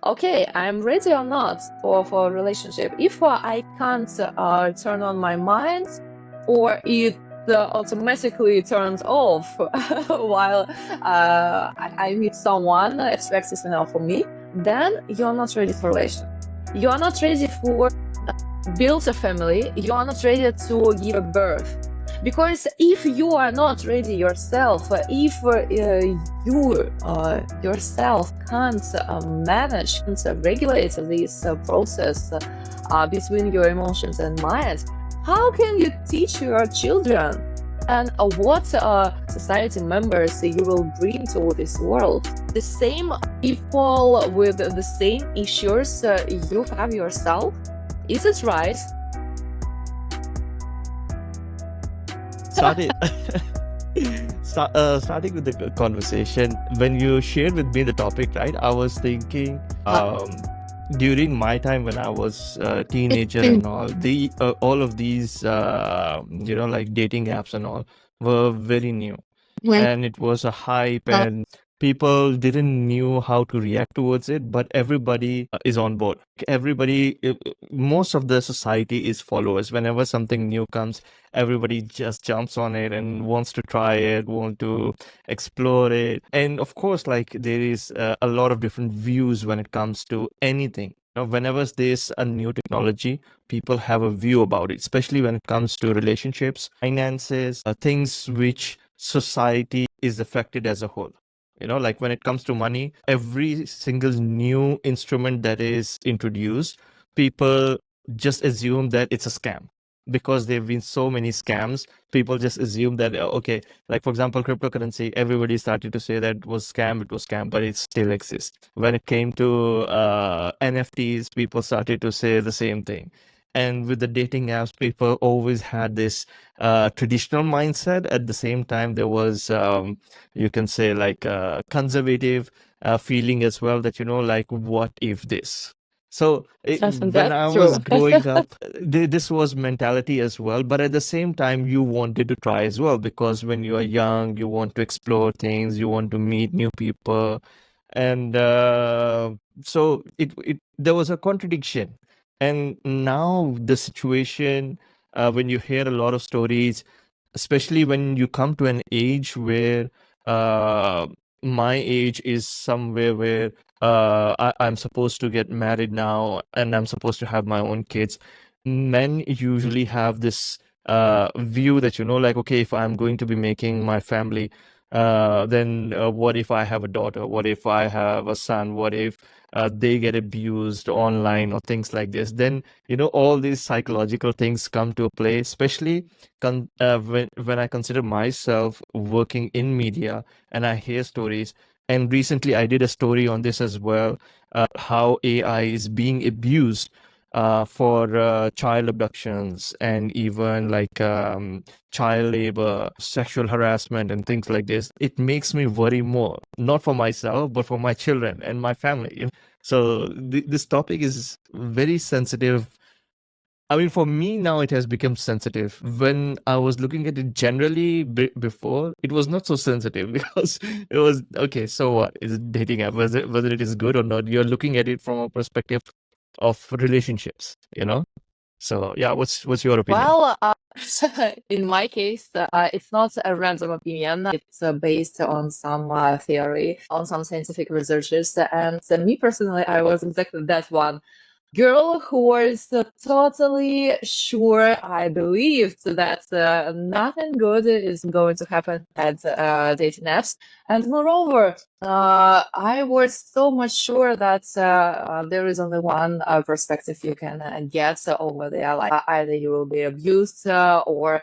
okay, I'm ready or not for a relationship. If I can't turn on my mind, or it automatically turns off while I meet someone expects is enough for me, then you're not ready for relationship. You are not ready for build a family. You are not ready to give a birth. Because if you are not ready yourself, if you yourself can't manage, can't regulate this process between your emotions and mind, how can you teach your children? And what society members you will bring to this world? The same people with the same issues you have yourself? Is it right? Started starting with the conversation, when you shared with me the topic, right? I was thinking, during my time when I was a teenager and all of these, like dating apps and all were very new, and it was a hype, and people didn't knew how to react towards it, but everybody is on board. Everybody, most of the society is followers. Whenever something new comes, everybody just jumps on it and wants to try it, want to explore it. And of course, like, there is a lot of different views when it comes to anything. Whenever there's a new technology, people have a view about it, especially when it comes to relationships, finances, things which society is affected as a whole. Like when it comes to money, every single new instrument that is introduced, people just assume that it's a scam. Because there have been so many scams, people just assume that, okay, like for example, cryptocurrency, everybody started to say that it was scam, but it still exists. When it came to NFTs, people started to say the same thing. And with the dating apps, people always had this traditional mindset. At the same time, there was, you can say, like a conservative feeling as well, that, like, what if this? So when I That's was true. growing up, this was mentality as well. But at the same time, you wanted to try as well, because when you are young, you want to explore things, you want to meet new people, and so it there was a contradiction. And now the situation, when you hear a lot of stories, especially when you come to an age where, uh, my age is somewhere where, I'm supposed to get married now, and I'm supposed to have my own kids. Men usually have this view that, like, okay, if I'm going to be making my family, then what if I have a daughter? What if I have a son? What if they get abused online or things like this? Then, all these psychological things come to play, especially when I consider myself working in media and I hear stories. And recently I did a story on this as well, how AI is being abused for child abductions, and even like child labor, sexual harassment, and things like this. It makes me worry more, not for myself, but for my children and my family. So this topic is very sensitive. I mean, for me now, it has become sensitive. When I was looking at it generally before, it was not so sensitive because it was okay. So what is it dating app? Whether it is good or not, you're looking at it from a perspective of relationships. So yeah, what's your opinion? Well, in my case, it's not a random opinion. It's based on some theory, on some scientific researches. And me personally, I was exactly that one girl who was totally sure. I believed that nothing good is going to happen at dating apps. And moreover, I was so much sure that there is only one perspective you can get over there. Like either you will be abused or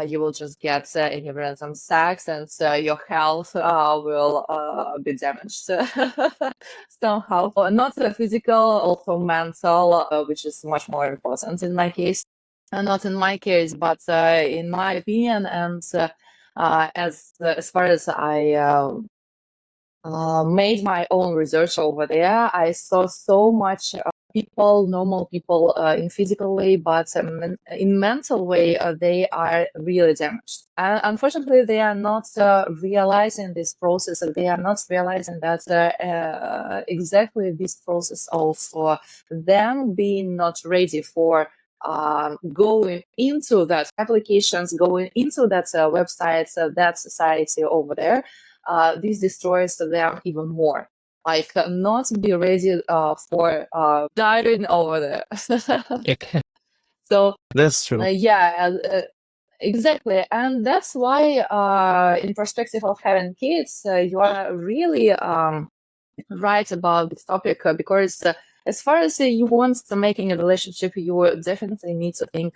you will just get any random sex, and your health will be damaged somehow. Not physical, also mental, which is much more important in my case. Not in my case, but in my opinion, and as far as I made my own research over there, I saw so much people, normal people, in physical way, but in mental way, they are really damaged. And unfortunately, they are not realizing this process. They are not realizing that exactly this process of them being not ready for going into that applications, going into that websites, that society over there. This destroys them even more. Like not be ready for diving over there. Okay. So That's true. yeah, exactly, and that's why, in perspective of having kids, you are really right about this topic, because as far as you want to making a relationship, you definitely need to think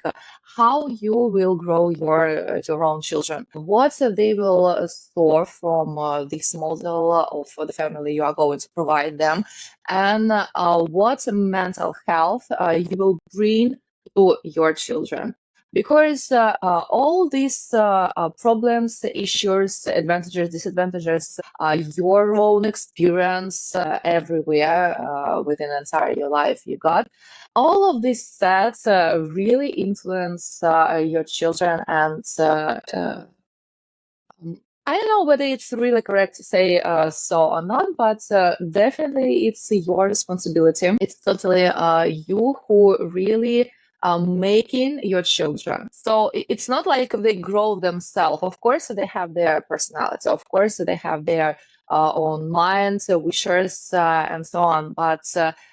how you will grow your own children, what they will store from this model of the family you are going to provide them, and what mental health you will bring to your children. Because all these problems, issues, advantages, disadvantages, your own experience everywhere within entire your life you got, all of these stats really influence your children, and I don't know whether it's really correct to say so or not, but definitely it's your responsibility. It's totally you who really making your children. So it's not like they grow themselves. Of course, they have their personality. Of course, they have their own minds, wishes, and so on. But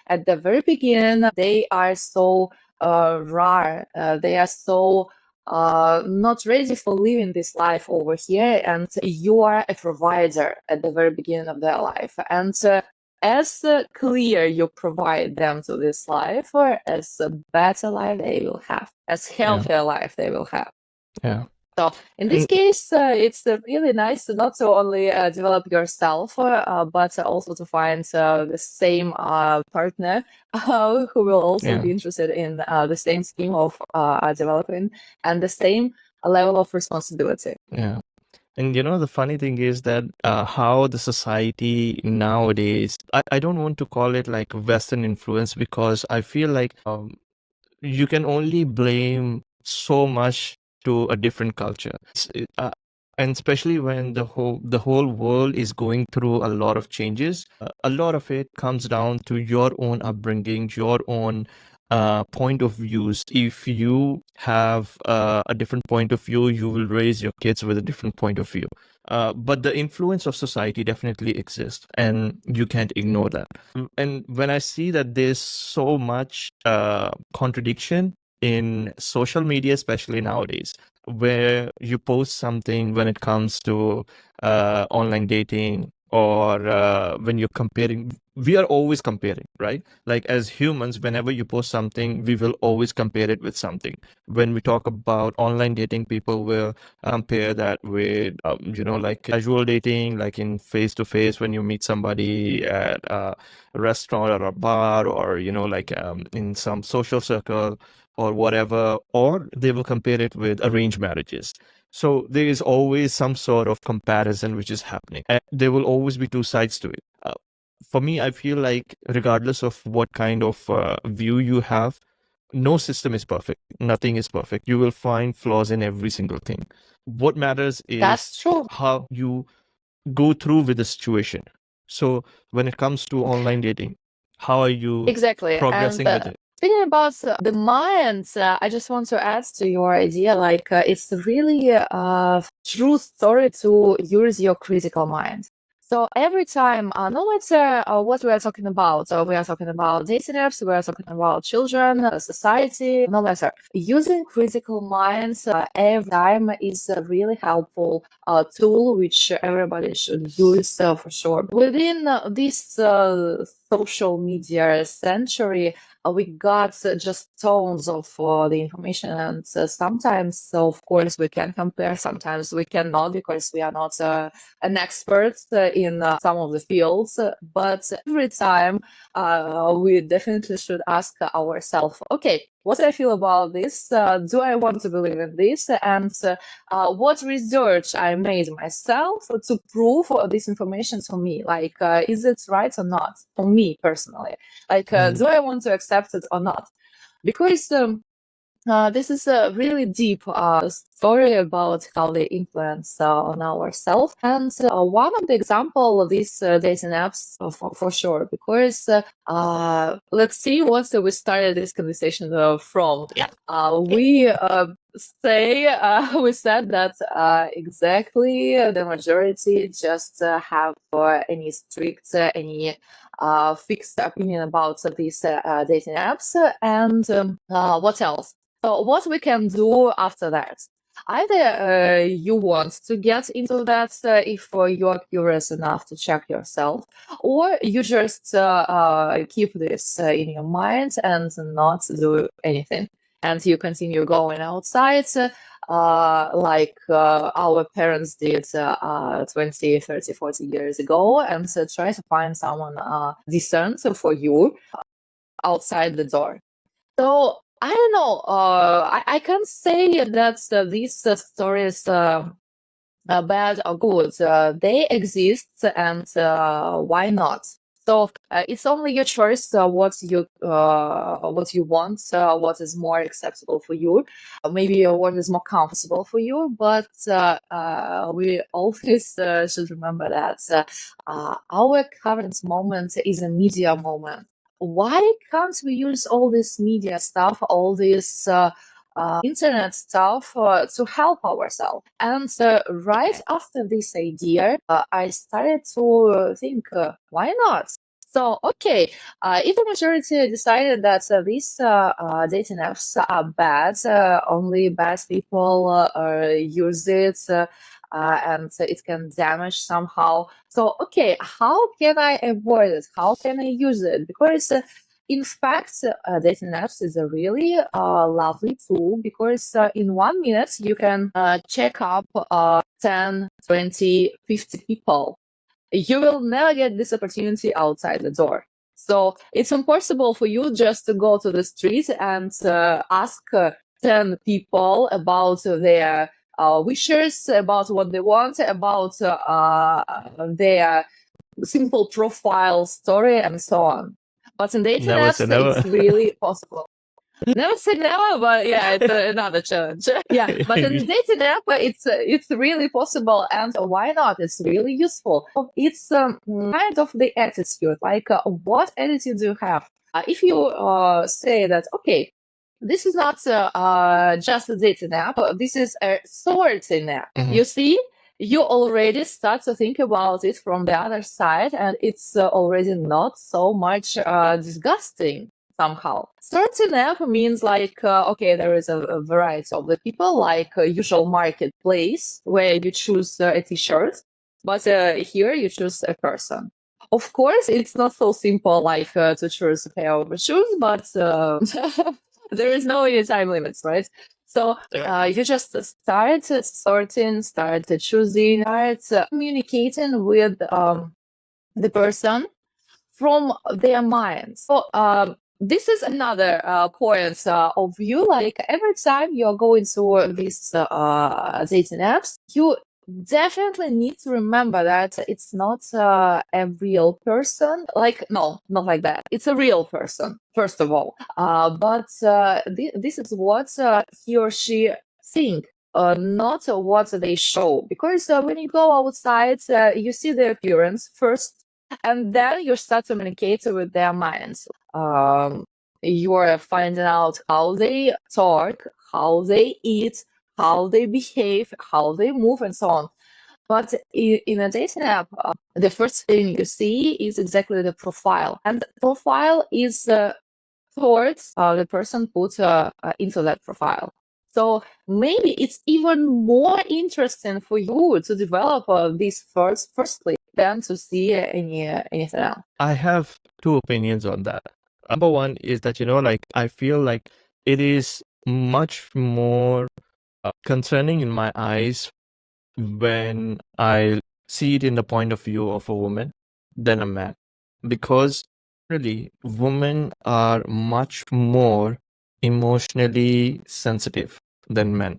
at the very beginning, they are so rare. They are so not ready for living this life over here, and you are a provider at the very beginning of their life. And as clear you provide them to this life, or as a better life they will have, as healthier life they will have. Yeah. So in this And case, it's really nice to not to only develop yourself, but also to find the same partner who will also yeah. be interested in the same scheme of developing and the same level of responsibility. Yeah. And the funny thing is that how the society nowadays, I don't want to call it like Western influence, because I feel like you can only blame so much to a different culture. And especially when the whole world is going through a lot of changes, a lot of it comes down to your own upbringing, your own point of views. If you have a different point of view, you will raise your kids with a different point of view. But the influence of society definitely exists, and you can't ignore that. And when I see that there's so much contradiction in social media, especially nowadays, where you post something when it comes to online dating, or when you're comparing, we are always comparing, right? Like as humans, whenever you post something, we will always compare it with something. When we talk about online dating, people will compare that with, like casual dating, like in face to face when you meet somebody at a restaurant or a bar, or, like in some social circle or whatever, or they will compare it with arranged marriages. So there is always some sort of comparison which is happening. And there will always be two sides to it. For me, I feel like regardless of what kind of view you have, no system is perfect. Nothing is perfect. You will find flaws in every single thing. What matters That's is true. how you go through with the situation. So when it comes to online dating, how are you Exactly. And progressing with it? speaking about the mind, I just want to add to your idea, like it's really a true story to use your critical mind. So every time, no matter what we are talking about, so we are talking about dating apps, we are talking about children, society, no matter, using critical minds every time is a really helpful tool which everybody should use for sure. Within this social media century, we got just tons of the information, and sometimes, of course, we can compare, sometimes we cannot, because we are not an expert in some of the fields, but every time we definitely should ask ourselves, okay, what do I feel about this? Do I want to believe in this? And what research I made myself to prove this information to me? Like, is it right or not? For me personally, like, do I want to accept it or not? Because this is a really deep story about how they influence on ourselves. And one of the example of these dating apps, for sure, because let's see what we started this conversation from. Yeah. We we said that exactly the majority just have any strict, any fixed opinion about these dating apps. And what else? So what we can do after that? Either you want to get into that if you're curious enough to check yourself, or you just keep this in your mind and not do anything. And you continue going outside like our parents did 20, 30, 40 years ago, and try to find someone decent for you outside the door. So I don't know. I can't say that these stories bad or good. They exist, and why not? So it's only your choice what you want, what is more acceptable for you, maybe what is more comfortable for you. But we always should remember that our current moment is a media moment. Why can't we use all this media stuff, all this internet stuff to help ourselves? And right after this idea, I started to think, why not? So, okay, if the majority decided that these dating apps are bad, only bad people use it, and it can damage somehow. So, okay, how can I avoid it? How can I use it? Because in fact, dating apps is a really lovely tool, because in 1 minute you can check up 10, 20, 50 people. You will never get this opportunity outside the door. So it's impossible for you just to go to the street and ask 10 people about their wishes, about what they want, about their simple profile story, and so on. But in dating Never say apps, never. it's really possible. Never say never, but yeah, it's another challenge. Yeah, but in dating app, it's really possible, and why not? It's really useful. It's kind of the attitude. Like, what attitude do you have? If you say that, okay, this is not just a dating app, this is a sorting app. Mhm. You see, you already start to think about it from the other side, and it's already not so much disgusting somehow. Sorting app means like, okay, there is a variety of the people, like a usual marketplace where you choose a t-shirt, but here you choose a person. Of course, it's not so simple like to choose a pair of shoes, but there is no time limits, right? So you just start sorting, start choosing, start communicating with the person from their minds. So this is another point of view. Like, every time you're going to these dating apps, you definitely need to remember that it's not a real person. Like, no, not like that. It's a real person, first of all. But this is what he or she think. Not what they show, because when you go outside, you see their appearance first, and then you start to communicate with their minds. You are finding out how they talk, how they eat, how they behave, how they move, and so on. But in a dating app, the first thing you see is exactly the profile, and the profile is towards the person put into that profile. So maybe it's even more interesting for you to develop this firstly than to see anything else. I have two opinions on that. Number one is that, like, I feel like it is much more concerning in my eyes when I see it in the point of view of a woman than a man, because really women are much more emotionally sensitive than men,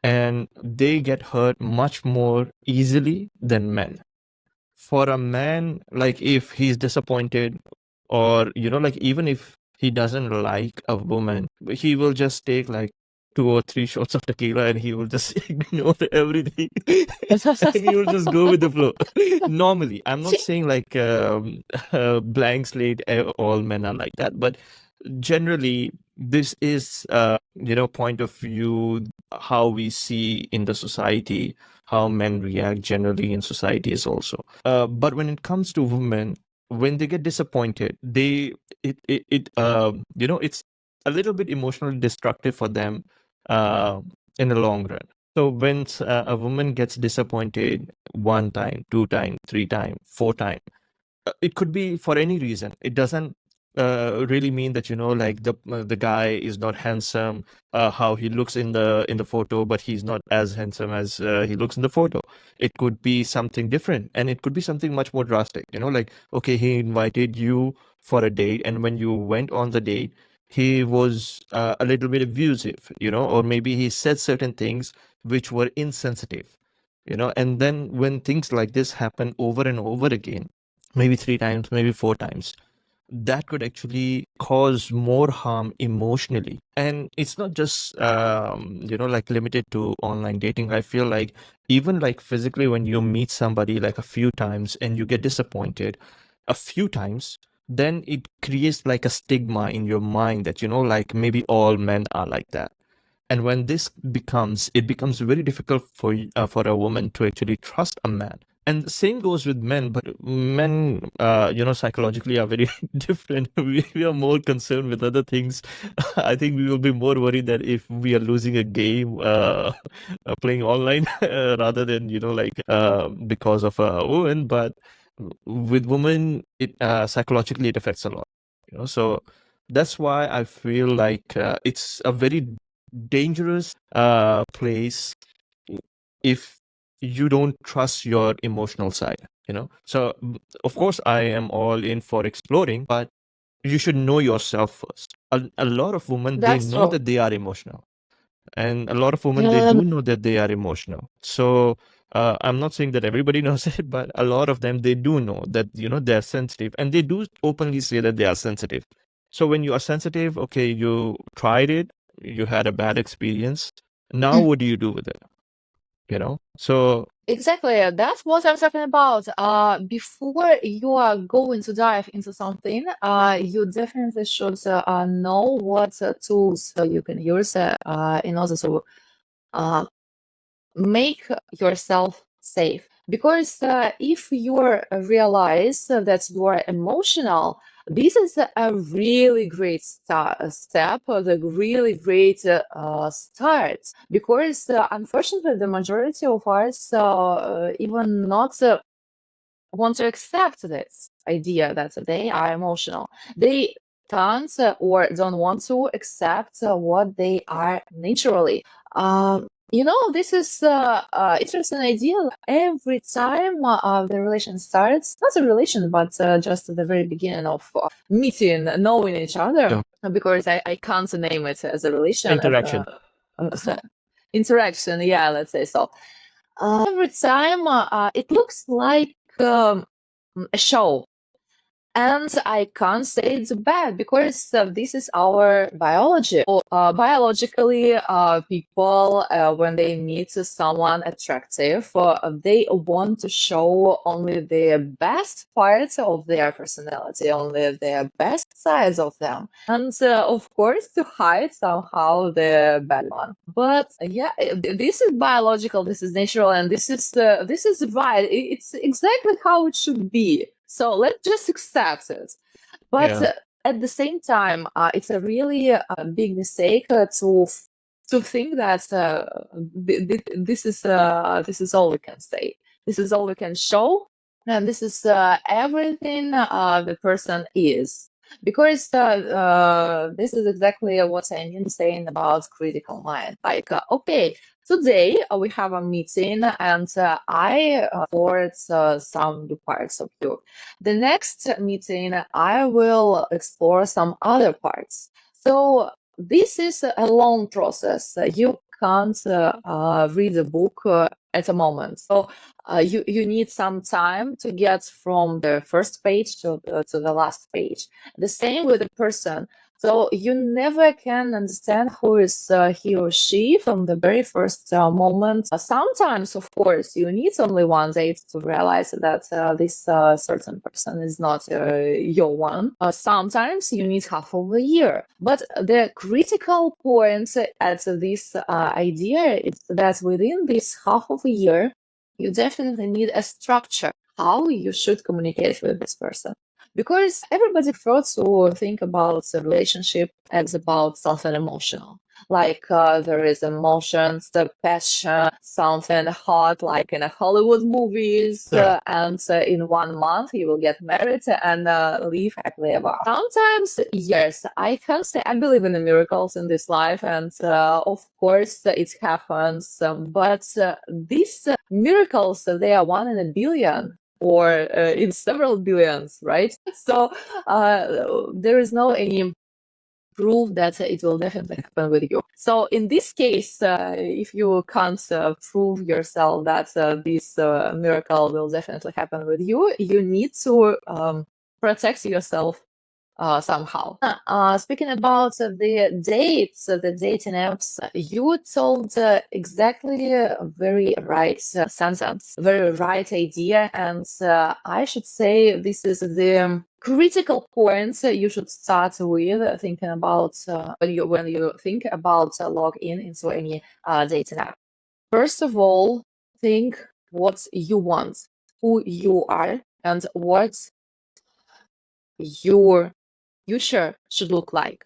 and they get hurt much more easily than men. For a man, like if he's disappointed, or like even if he doesn't like a woman, he will just take like 2 or 3 shots of tequila and he will just ignore everything and he will just go with the flow. Normally, I'm not saying like blank slate, all men are like that, but generally this is point of view, how we see in the society, how men react generally in societies also. But when it comes to women, when they get disappointed, it's a little bit emotionally destructive for them uh, in the long run. So when a woman gets disappointed one time, two time, three time, four time, it could be for any reason. It doesn't really mean that like the guy is not handsome, how he looks in the photo, but he's not as handsome as he looks in the photo. It could be something different, and it could be something much more drastic. Like, okay, he invited you for a date, and when you went on the date, he was a little bit abusive, or maybe he said certain things which were insensitive, and then when things like this happen over and over again, maybe three times, maybe four times, that could actually cause more harm emotionally. And it's not just like limited to online dating. I feel like even like physically, when you meet somebody like a few times and you get disappointed a few times, then it creates like a stigma in your mind that like maybe all men are like that. And when it becomes very difficult for a woman to actually trust a man. And the same goes with men, but men, psychologically are very different. We are more concerned with other things. I think we will be more worried that if we are losing a game playing online rather than, like because of a woman. But with women, it psychologically it affects a lot. So that's why I feel like it's a very dangerous place if you don't trust your emotional side. So of course I am all in for exploring, but you should know yourself first. A lot of women, they That's know true. that they are emotional, and a lot of women, they Um, do know that they are emotional. So I'm not saying that everybody knows it, but a lot of them, they do know that they're sensitive, and they do openly say that they are sensitive. So when you are sensitive, okay, you tried it, you had a bad experience, now what do you do with it? So Exactly, that's what I'm talking about. Before you are going to dive into something, you definitely should know what tools you can use in order to uh, make yourself safe. Because if you realize that you are emotional, this is a really great step, a really great start. Because unfortunately, the majority of us even not want to accept this idea that they are emotional. They can't or don't want to accept what they are naturally. This is interesting idea. Every time the relation starts, not a relation, but just at the very beginning of meeting, knowing each other, yeah, because I can't name it as a relation. interaction. Interaction, yeah, let's say so. Every time it looks like a show. And I can't say it's bad because this is our biology. Biologically, people, when they meet someone attractive, they want to show only the best parts of their personality, only their best sides of them. And of course, to hide somehow the bad one. But yeah, this is biological, this is natural, and this is right. It's exactly how it should be. So let's just accept it. But Yeah, at the same time, it's a really big mistake to think that this is all we can say. This is all we can show, and this is everything the person is. Because this is exactly what I mean saying about critical mind. Like, okay, today we have a meeting and I forward some parts of you. The next meeting, I will explore some other parts. So this is a long process. You can't read a book at a moment. So you need some time to get from the first page to the last page. The same with a person. So you never can understand who is he or she from the very first moment. Sometimes, of course, you need only one date to realize that this certain person is not your one. Sometimes you need half of a year. But the critical point at this idea is that within this half of a year, you definitely need a structure how you should communicate with this person. Because everybody prefers to think about the relationship as about something emotional. Like there is emotions, the passion, something hot, like in a Hollywood movies, Yeah. and in 1 month you will get married and live happily ever. Sometimes, yes, I can say I believe in the miracles in this life, and of course it happens. But these miracles, they are one in a billion or in several billions, right? So there is no any proof that it will definitely happen with you. So in this case, if you can't prove yourself that this miracle will definitely happen with you, you need to protect yourself somehow. Speaking about the dates, the dating apps, you told exactly a very right sentence, very right idea, and I should say this is the critical point you should start with thinking about when you think about log in into any dating app. First of all, think what you want, who you are, and what your future should look like.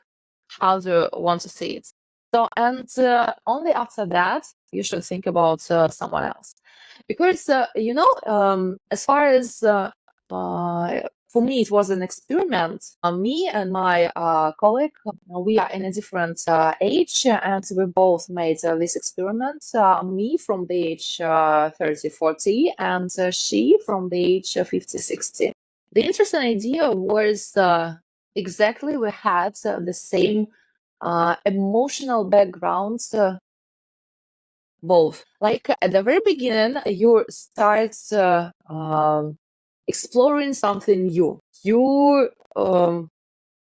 How do you want to see it? So, and only after that, you should think about someone else. Because, as far as for me, it was an experiment. Me and my colleague, we are in a different age, and we both made this experiment. Me from the age 30, 40, and she from the age 50, 60. The interesting idea was exactly we had the same emotional backgrounds, both. Like at the very beginning, you start exploring something new. You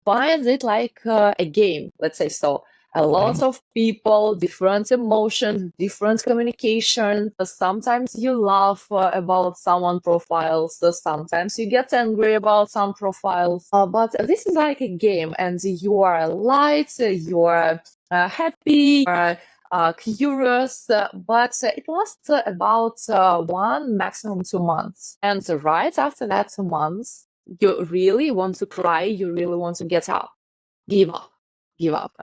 find it like a game, let's say so. A lot of people, different emotions, different communication. Sometimes you laugh about someone profiles. Sometimes you get angry about some profiles. But this is like a game, and you are light, you are happy, you are curious, but it lasts about 1, maximum 2 months. And right after that 2 months, you really want to cry, you really want to get up, give up, give up.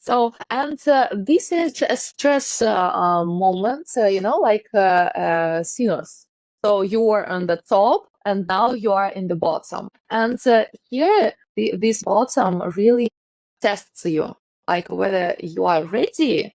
So, and this is a stress moment, like sinus. So you are on the top and now you are in the bottom. And here, this bottom really tests you, like whether you are ready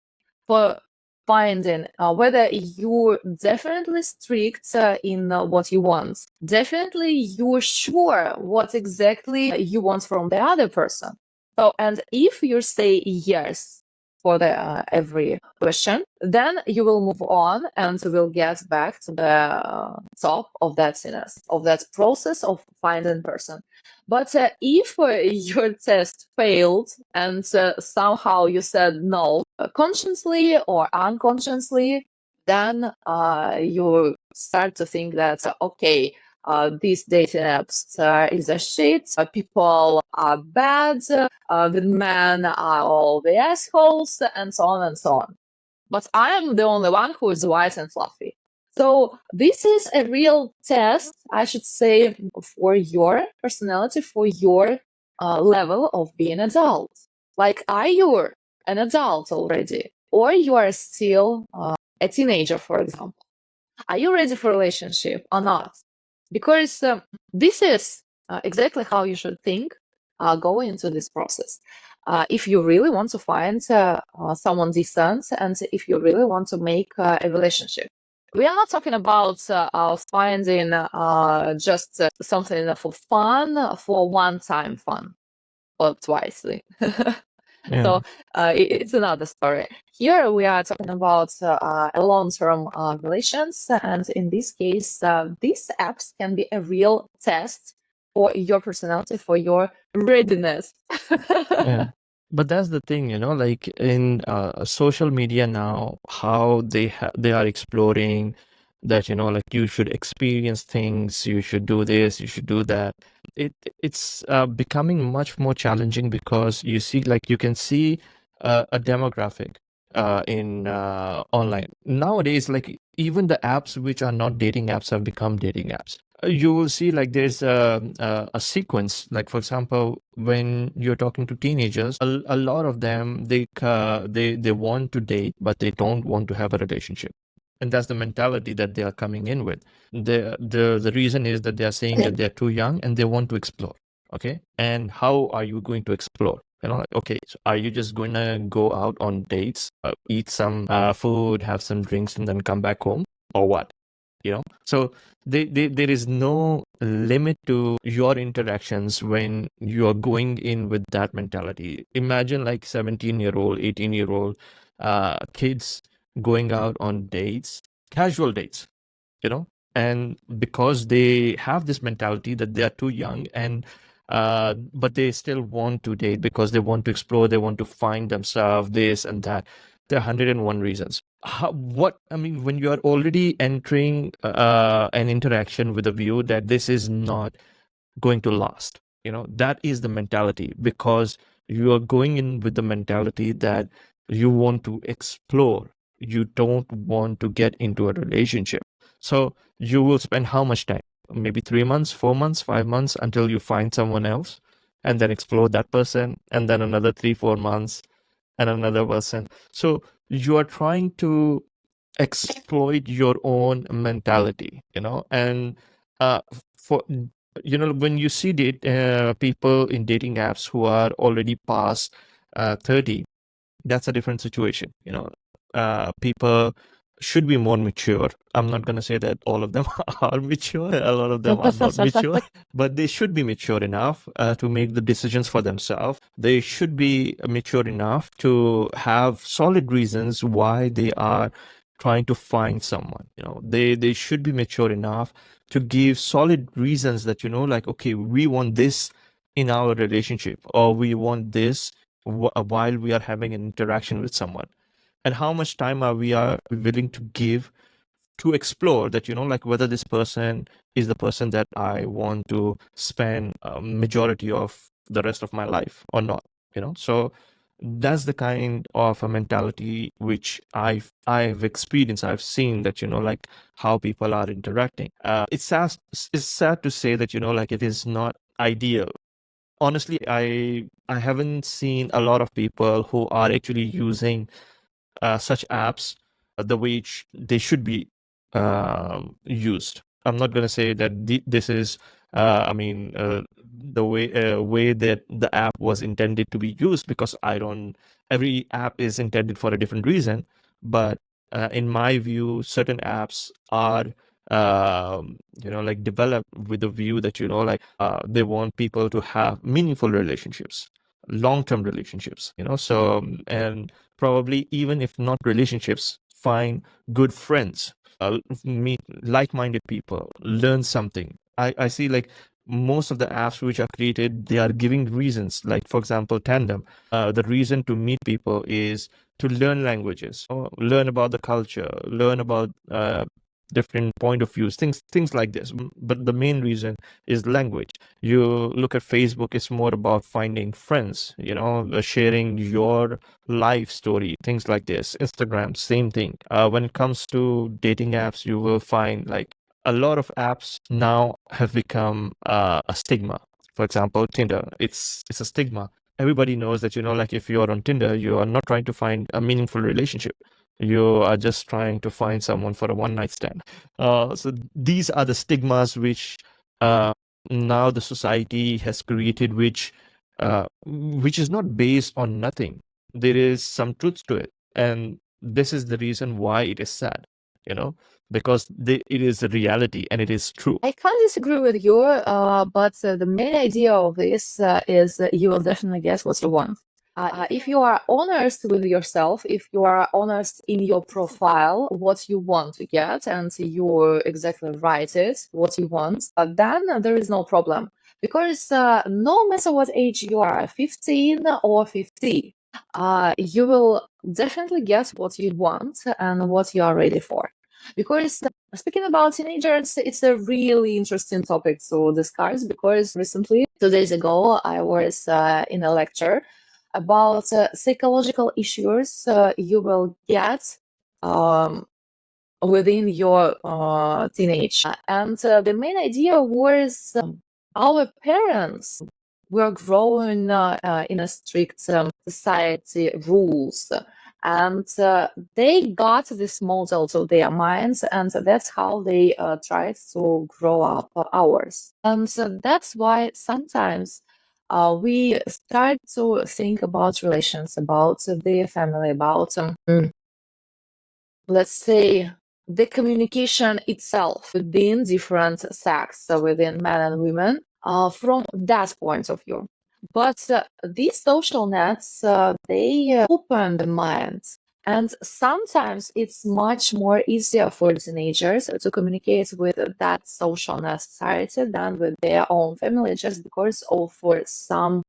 for finding whether you're definitely strict in what you want. Definitely you're sure what exactly you want from the other person. So, and if you say yes for the every question, then you will move on and will get back to the top of that sentence, of that process of finding person. But if your test failed and somehow you said no, consciously or unconsciously, then you start to think that, okay, these dating apps is a shit, people are bad, the men are all the assholes, and so on and so on. But I am the only one who is white and fluffy. So this is a real test, I should say, for your personality, for your level of being adult. Like, are you an adult already? Or you are still a teenager, for example? Are you ready for a relationship or not? Because this is exactly how you should think. go into this process. If you really want to find someone decent, and if you really want to make a relationship, we are not talking about finding just something for fun, for one-time fun or twicely. Yeah. So it's another story. Here we are talking about a long-term relations, and in this case, these apps can be a real test for your personality, for your readiness. Yeah. But that's the thing, like in social media now, how they are exploring that, like you should experience things, you should do this, you should do that. It's becoming much more challenging because you see, like you can see a demographic in online nowadays. Like even the apps which are not dating apps have become dating apps. You will see like there's a sequence. Like for example, when you're talking to teenagers, a lot of them they want to date, but they don't want to have a relationship, and that's the mentality that they are coming in with. The reason is that they are saying that they're too young and they want to explore. Okay, and how are you going to explore? Like, okay, so are you just going to go out on dates, eat some food, have some drinks, and then come back home, or what? So there is no limit to your interactions when you are going in with that mentality. Imagine like 17-year-old, 18-year-old kids going out on dates, casual dates, and because they have this mentality that they are too young, and but they still want to date because they want to explore, they want to find themselves, this and that. There are 101 reasons. What I mean, when you are already entering an interaction with a view that this is not going to last, that is the mentality, because you are going in with the mentality that you want to explore, you don't want to get into a relationship. So you will spend how much time? Maybe 3 months, 4 months, 5 months, until you find someone else, and then explore that person, and then another 3, 4 months and another person. So you are trying to exploit your own mentality, and for when you see people in dating apps who are already past 30, that's a different situation. People should be more mature. I'm not going to say that all of them are mature, a lot of them are not mature, but they should be mature enough to make the decisions for themselves. They should be mature enough to have solid reasons why they are trying to find someone. They should be mature enough to give solid reasons that, like, okay, we want this in our relationship, or we want this while we are having an interaction with someone, and how much time are willing to give to explore that, like whether this person is the person that I want to spend a majority of the rest of my life or not. So that's the kind of a mentality which I've experienced. I've seen that, like how people are interacting. It's sad to say that, like it is not ideal. Honestly, I haven't seen a lot of people who are actually using such apps the way they should be used. I'm not going to say that this is, the way that the app was intended to be used, because I don't. Every app is intended for a different reason, but in my view, certain apps are like developed with a view that, they want people to have meaningful relationships, long-term relationships. So and probably even if not relationships, find good friends, meet like-minded people, learn something. I see like most of the apps which are created, they are giving reasons. Like for example, Tandem. The reason to meet people is to learn languages, or learn about the culture, learn about different point of views, things like this. But the main reason is language. You look at Facebook, it's more about finding friends, sharing your life story, things like this. Instagram, same thing. When it comes to dating apps, you will find like a lot of apps now have become a stigma. For example, Tinder, it's a stigma. Everybody knows that, like if you're on Tinder, you are not trying to find a meaningful relationship. You are just trying to find someone for a one night stand. So these are the stigmas which now the society has created, which which is not based on nothing. There is some truth to it. And this is the reason why it is sad, you know, because it is a reality and it is true. I can't disagree with you, but the main idea of this is that you will definitely get what you want. If you are honest with yourself, if you are honest in your profile, what you want to get, and you exactly write it, what you want, then there is no problem. Because no matter what age you are, 15 or 50, you will definitely get what you want and what you are ready for. Because speaking about teenagers, it's a really interesting topic to discuss because recently, 2 days ago, I was in a lecture about psychological issues you will get um, within your teenage. And the main idea was our parents were growing in a strict society rules. And they got this model to their minds, and that's how they tried to grow up ours. And so that's why sometimes we start to think about relations, about the family, about let's say the communication itself within different sects, so within men and women, from that point of view. But these social nets, they open the mind. And sometimes it's much more easier for teenagers to communicate with that social net society than with their own family, just because of for some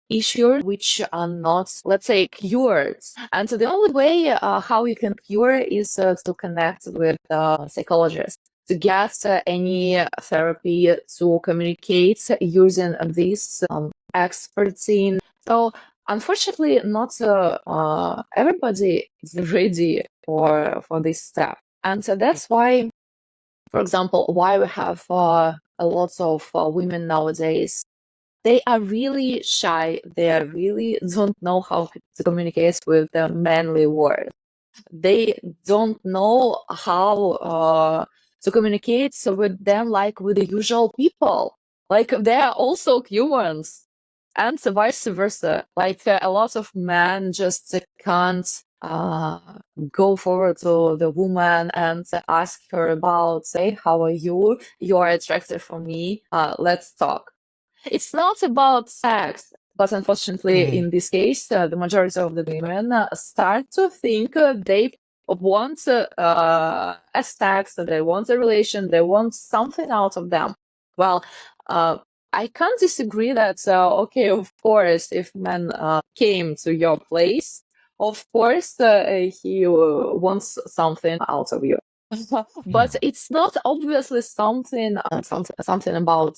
issues which are not, let's say, cured. And so the only way how you can cure is to connect with a psychologist, to get any therapy, to communicate using this expertise. So unfortunately, not everybody is ready for this step. And so that's why, for example, why we have a lot of women nowadays, they are really shy. They really don't know how to communicate with the manly world. They don't know how to communicate with them like with the usual people. Like they are also humans, and vice versa. Like a lot of men just can't go forward to the woman and ask her about, say, how are you? You are attractive for me. Let's talk. It's not about sex, but unfortunately, in this case, the majority of the women start to think they want a sex, they want a relation, they want something out of them. Well, I can't disagree that, okay, of course, if man came to your place, of course, he wants something out of you. But it's not obviously something about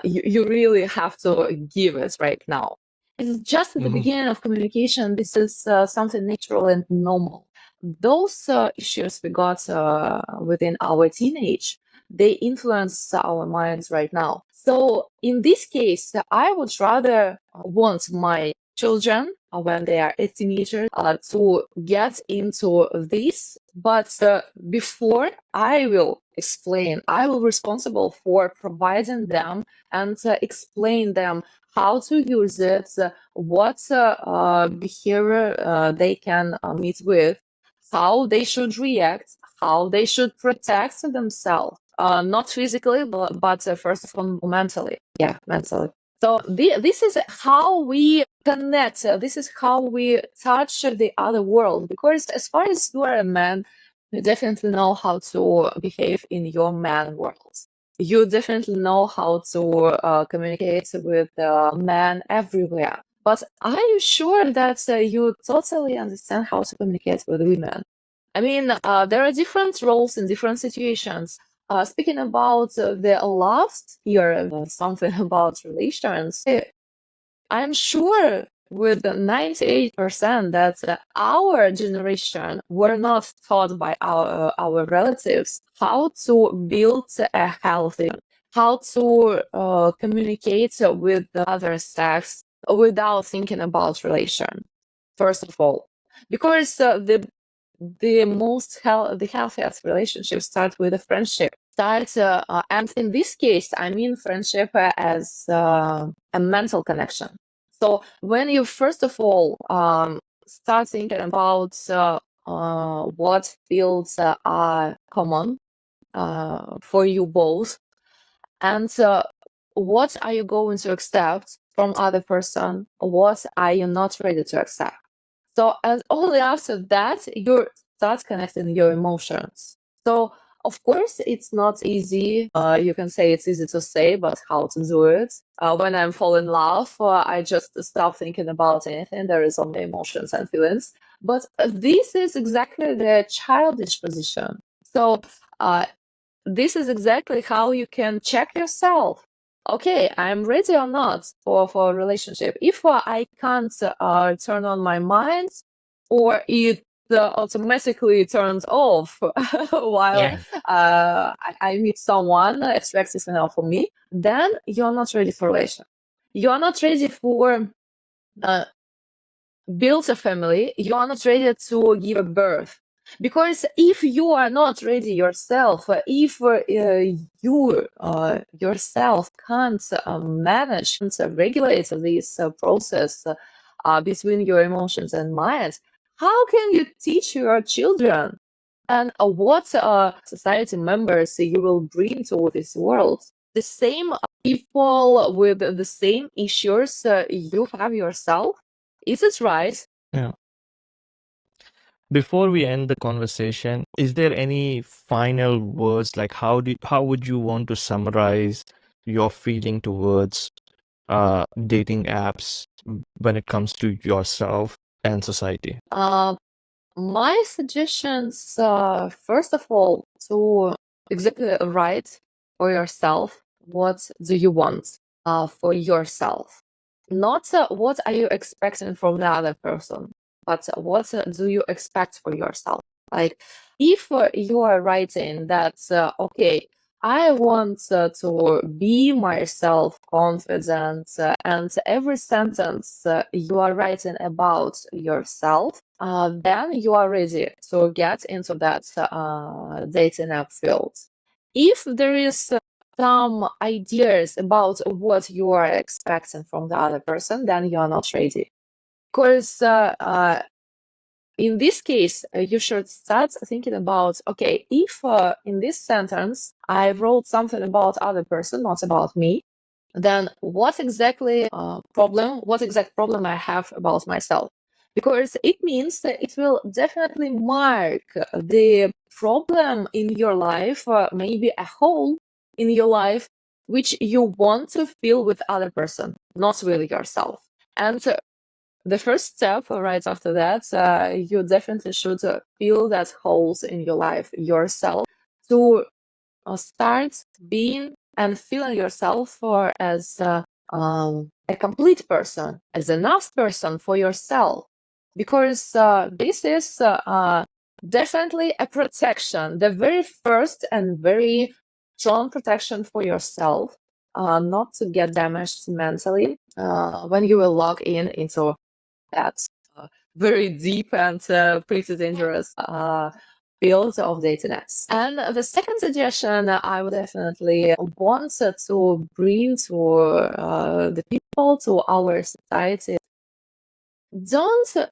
you really have to give it right now. It's just at the beginning of communication. This is something natural and normal. Those issues we got within our teenage, they influence our minds right now. So in this case, I would rather want my children when they are a teenager to get into this, but before I will explain, I will responsible for providing them and explain them how to use it, what behavior they can meet with, how they should react, how they should protect themselves, not physically, but first of all, mentally. Yeah, mentally. So this is how we connect. This is how we touch the other world. Because as far as you are a man, you definitely know how to behave in your man world. You definitely know how to communicate with men everywhere. But are you sure that you totally understand how to communicate with women? I mean, there are different roles in different situations. Speaking about the last year, something about relations, I'm sure with 98% that our generation were not taught by our relatives how to build a healthy, how to communicate with the other sex without thinking about relation, first of all. Because the healthiest relationships start with a friendship. start, and in this case, I mean friendship as a mental connection. So when you first of all start thinking about what fields are common for you both, and what are you going to accept from other person, what are you not ready to accept. So, and only after that you start connecting your emotions. So of course it's not easy. You can say it's easy to say, but how to do it? When I'm fall in love, I just stop thinking about anything. There is only emotions and feelings. But this is exactly the childish position. So this is exactly how you can check yourself. Okay, I'm ready or not for a relationship. If I can't turn on my mind, or it automatically turns off while Yeah. I meet someone expecting enough from me, then you're not ready for relationship. You're not ready for uh, build a family. You are not ready to give a birth. Because if you are not ready yourself, if you yourself can't manage and regulate this process between your emotions and mind, how can you teach your children? And what society members you will bring to this world? The same people with the same issues you have yourself? Is it right? Yeah. Before we end the conversation, is there any final words, like how would you want to summarize your feeling towards dating apps when it comes to yourself and society? My suggestions, first of all, to exactly write for yourself what do you want for yourself. Not what are you expecting from the other person, but what do you expect for yourself. Like if you are writing that, okay, I want to be myself confident, and every sentence you are writing about yourself, then you are ready to get into that dating app field. If there is some ideas about what you are expecting from the other person, then you are not ready. Because in this case, you should start thinking about, okay, if in this sentence I wrote something about other person, not about me, then what exact problem I have about myself? Because it means that it will definitely mark the problem in your life, maybe a hole in your life, which you want to fill with other person, not with yourself. And the first step right after that, you definitely should fill that holes in your life yourself to start being and feeling yourself for as a complete person, as enough person for yourself, because this is definitely a protection, the very first and very strong protection for yourself, not to get damaged mentally when you will log in into that very deep and pretty dangerous field of dating apps. And the second suggestion I would definitely want to bring to the people, to our society, don't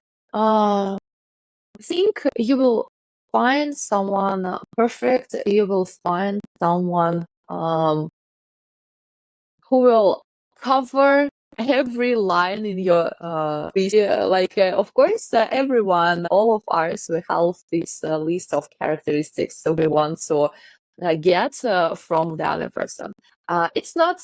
think you will find someone perfect, you will find someone who will cover every line in your like of course everyone, all of us, we have this list of characteristics so we want to get from the other person. It's not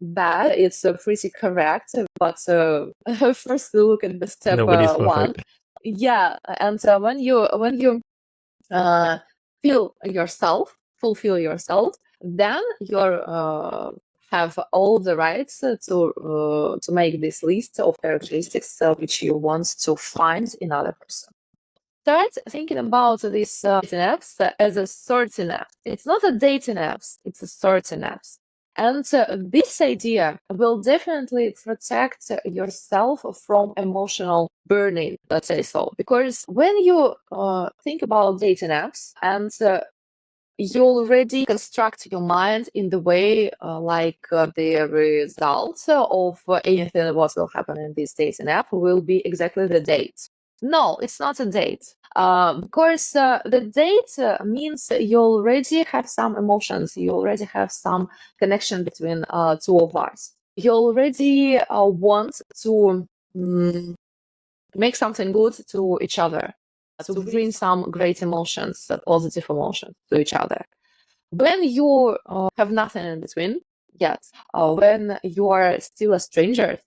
bad, it's pretty correct, but first look at the step Nobody's one. perfect. Yeah, and when you feel yourself, fulfill yourself, then you're have all the rights to make this list of characteristics which you want to find in other person. Start thinking about these dating apps as a sorting app. It's not a dating apps; it's a sorting apps. And this idea will definitely protect yourself from emotional burning, let's say so. Because when you think about dating apps and you already construct your mind in the way the result of anything what will happen in this dating app will be exactly the date. No, it's not a date. Of course, the date means you already have some emotions. You already have some connection between two of us. You already want to make something good to each other, to bring some great emotions, positive emotions to each other. When you have nothing in between yet, when you are still a stranger,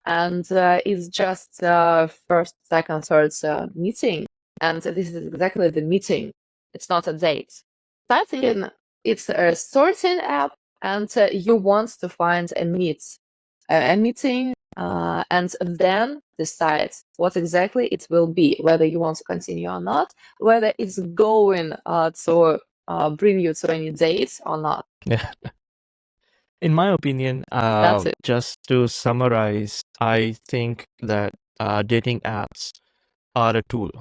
and it's just first, second, third meeting, and this is exactly the meeting. It's not a date. Starting, it's a sorting app, and you want to find a meeting, and then decide what exactly it will be, whether you want to continue or not, whether it's going to bring you to any dates or not. Yeah. In my opinion, That's it. just to summarize, I think that dating apps are a tool,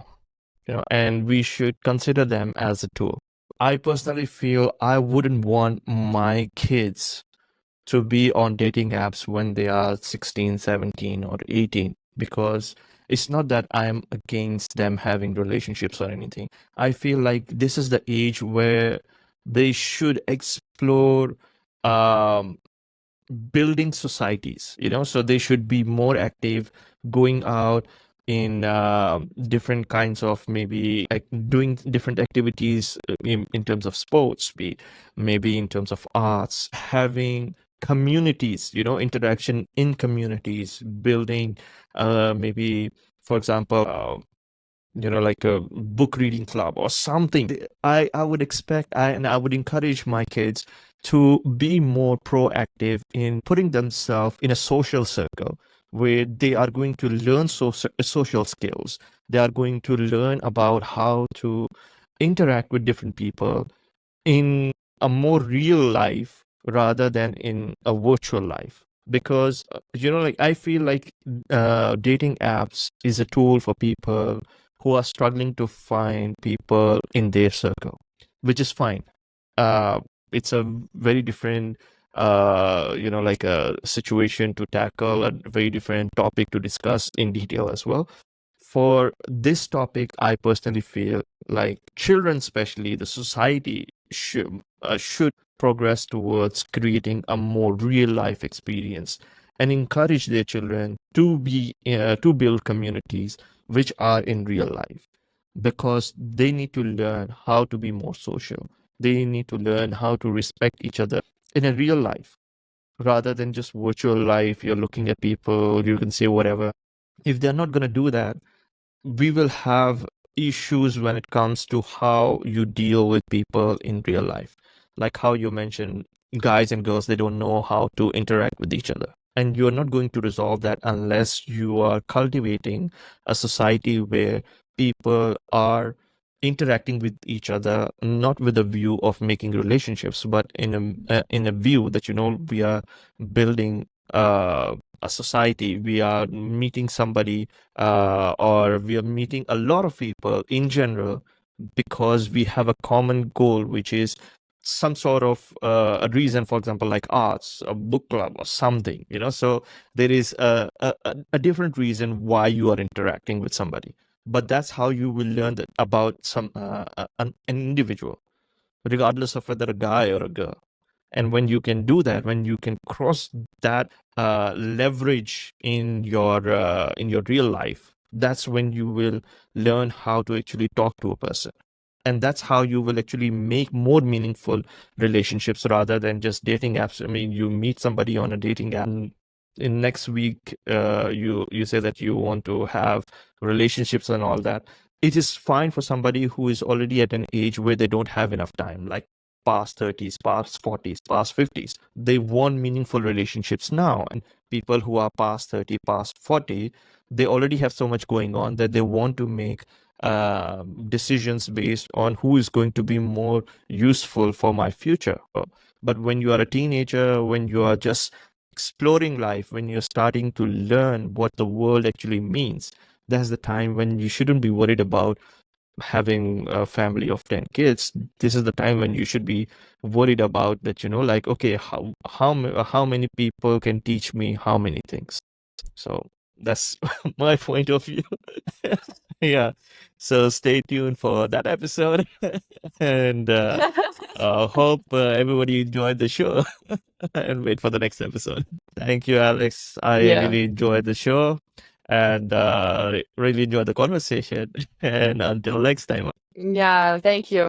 and we should consider them as a tool. I personally feel I wouldn't want my kids to be on dating apps when they are 16, 17, or 18, because it's not that I'm against them having relationships or anything. I feel like this is the age where they should explore um, building societies, so they should be more active, going out in different kinds of, maybe like doing different activities in terms of sports, maybe in terms of arts, having communities, interaction in communities, building maybe, for example, like a book reading club or something. I would expect, and I would encourage my kids to be more proactive in putting themselves in a social circle where they are going to learn social skills. They are going to learn about how to interact with different people in a more real life rather than in a virtual life. Because like, I feel like dating apps is a tool for people who are struggling to find people in their circle, which is fine. uh it's a very different like a situation to tackle, a very different topic to discuss in detail as well. For this topic, I personally feel like children, especially the society, should progress towards creating a more real life experience and encourage their children to build communities which are in real life, because they need to learn how to be more social. They need to learn how to respect each other in a real life rather than just virtual life. You're looking at people, you can say whatever. If they're not going to do that, we will have issues when it comes to how you deal with people in real life. Like how you mentioned, guys and girls, they don't know how to interact with each other. And you're not going to resolve that unless you are cultivating a society where people are interacting with each other, not with a view of making relationships, but in a view that, we are building a society. We are meeting somebody, or we are meeting a lot of people in general, because we have a common goal, which is some sort of a reason, for example, like arts, a book club, or something. So there is a different reason why you are interacting with somebody. But that's how you will learn that about an individual, regardless of whether a guy or a girl. And when you can do that, when you can cross that leverage in your real life, that's when you will learn how to actually talk to a person. And that's how you will actually make more meaningful relationships rather than just dating apps. I mean, you meet somebody on a dating app, and in next week, you say that you want to have relationships and all that. It is fine for somebody who is already at an age where they don't have enough time, like past 30s, past 40s, past 50s. They want meaningful relationships now. And people who are past 30, past 40, they already have so much going on that they want to make decisions based on who is going to be more useful for my future. But when you are a teenager, when you are just exploring life, when you're starting to learn what the world actually means, that's the time when you shouldn't be worried about having a family of 10 kids, this is the time when you should be worried about that, like, okay, how many people can teach me how many things? So that's my point of view. Yeah. So stay tuned for that episode. And hope everybody enjoyed the show and wait for the next episode. Thank you, Alex. I Yeah. really enjoyed the show and really enjoyed the conversation. And until next time. Yeah, thank you.